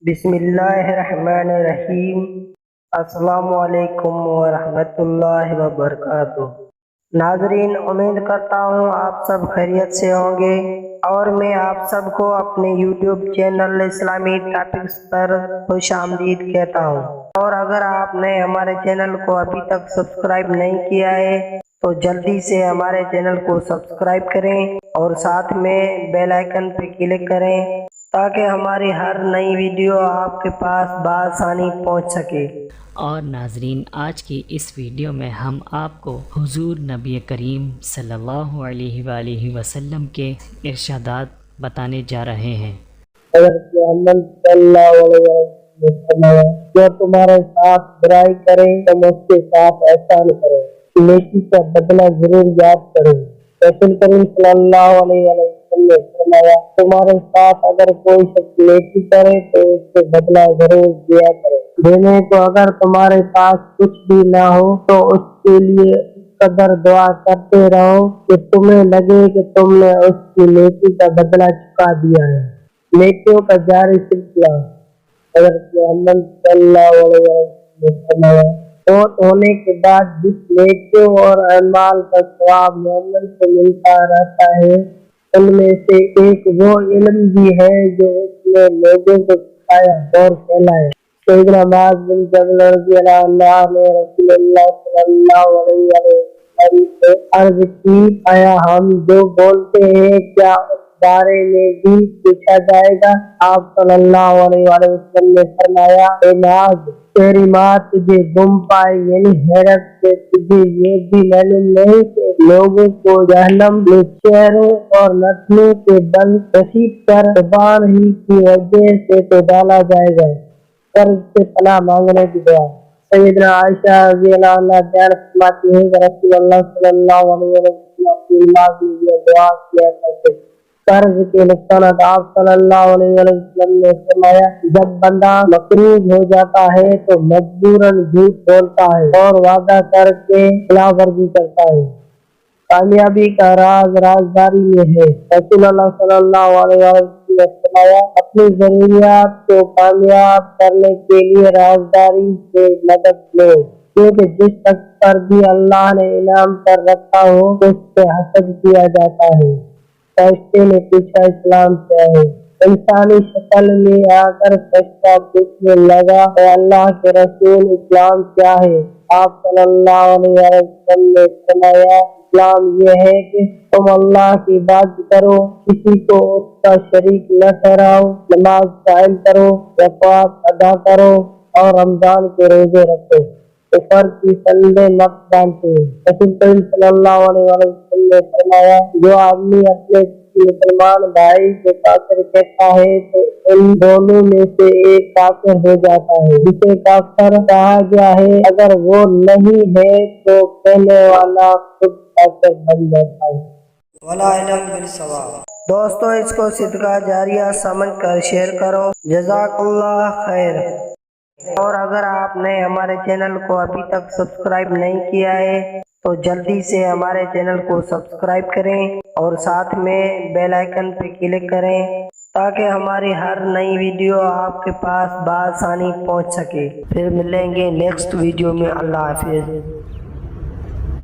بسم اللہ الرحمن الرحیم۔ السلام علیکم ورحمۃ اللہ وبرکاتہ۔ ناظرین، امید کرتا ہوں آپ سب خیریت سے ہوں گے اور میں آپ سب کو اپنے یوٹیوب چینل اسلامی ٹاپکس پر خوش آمدید کہتا ہوں۔ اور اگر آپ نے ہمارے چینل کو ابھی تک سبسکرائب نہیں کیا ہے تو جلدی سے ہمارے چینل کو سبسکرائب کریں اور ساتھ میں بیل آئیکن پہ کلک کریں تاکہ ہماری ہر نئی ویڈیو آپ کے پاس بآسانی پہنچ سکے۔ اور ناظرین، آج کی اس ویڈیو میں ہم آپ کو حضور نبی کریم صلی اللہ علیہ وآلہ وسلم کے ارشادات بتانے جا رہے ہیں۔ حضرت محمد صلی اللہ علیہ وسلم، جو تمہارے ساتھ برائی کرے تم اس کے ساتھ احسان کرو، نیکی کا بدلہ ضرور یاد کرو۔ رسول کریم صلی اللہ علیہ وسلم نے فرمایا، تمہارے ساتھ اگر کوئی شخص نیکی کرے تو اس سے بدلہ ضرور دیا کرو۔ دینے کو اگر تمہارے پاس کچھ بھی نہ ہو تو اس کے لیے قدر دعا کرتے رہو کہ تمہیں لگے کہ تم نے اس کی نیکی کا بدلہ چکا دیا ہے۔ نیکیوں کا جاری سلسلہ۔ حضرت محمد صلی اللہ علیہ وسلم، موت ہونے کے بعد جس نیکیوں اور اعمال کا ثواب مومن کو ملتا رہتا ہے، ان میں سے ایک وہ علم بھی ہے جو اس نے لوگوں کو سکھایا اور پھیلایا۔ سیدنا معاذ بن جبل رضی اللہ عنہ نے رسول اللہ صلی اللہ علیہ وسلم سے عرض کی، آیا ہم جو بولتے ہیں کیا اس بارے میں بھی پوچھا جائے گا؟ آپ صلی اللہ علیہ وسلم نے فرمایا، اے معاذ، تیری ماں تجھے گم پائے، یعنی حیرت سے تجھے یہ بھی معلوم نہیں کہ لوگوں کو جہنم میں چہروں اور نتنوں کے بل رسید کر زبان ہی کی وجہ سے تو ڈالا جائے گا۔ قرض سے پناہ مانگنے کی دعا۔ سیدنا عائشہ رضی اللہ عنہ بیان فرماتی ہیں کہ رسول اللہ صلی اللہ علیہ وسلم اپنی ماں کے لیے دعا کیا کرتے۔ قرض کے نقصانات۔ آپ صلی اللہ علیہ وسلم نے فرمایا، جب بندہ مقروض ہو جاتا ہے تو مجبوراً جھوٹ بولتا ہے اور وعدہ کر کے خلاف ورزی کرتا ہے۔ کامیابی کا راز رازداری میں ہے۔ رسول اللہ صلی اللہ علیہ وسلم نے فرمایا، اپنی ضروریات کو کامیاب کرنے کے لیے رازداری سے مدد لو، کیونکہ جس شخص پر بھی اللہ نے انعام پر رکھا ہو اس سے حسد کیا جاتا ہے۔ فرشتے نے پوچھا، اسلام کیا ہے؟ انسانی شکل میں آ کر فرشتہ پوچھنے لگا، اے اللہ کے رسول، اسلام کیا ہے؟ آپ صلی اللہ علیہ وسلم نے فرمایا، اسلام یہ ہے کہ تم اللہ کی عبادت کرو، کسی کو اس کا شریک نہ ٹھہراؤ، نماز قائم کرو، زکوٰۃ ادا کرو اور رمضان کے روزے رکھو، کفر کی سندیں مت باندھو۔ رسول کریم صلی اللہ علیہ وسلم نے فرمایا، جو آدمی اپنے کسی مسلمان بھائی کو کافر کہتا ہے تو ان دونوں میں سے ایک کافر ہو جاتا ہے۔ جسے کافر کہا گیا ہے اگر وہ نہیں ہے تو کہنے والا خود کافر بن جاتا ہے۔ ولا علم بالصواب۔ دوستو، اس کو صدقہ جاریہ سمجھ کر شیئر کرو۔ جزاک اللہ خیر۔ اور اگر آپ نے ہمارے چینل کو ابھی تک سبسکرائب نہیں کیا ہے تو جلدی سے ہمارے چینل کو سبسکرائب کریں اور ساتھ میں بیل آئیکن پہ کلک کریں تاکہ ہماری ہر نئی ویڈیو آپ کے پاس بآسانی پہنچ سکے۔ پھر ملیں گے نیکسٹ ویڈیو میں۔ اللہ حافظ۔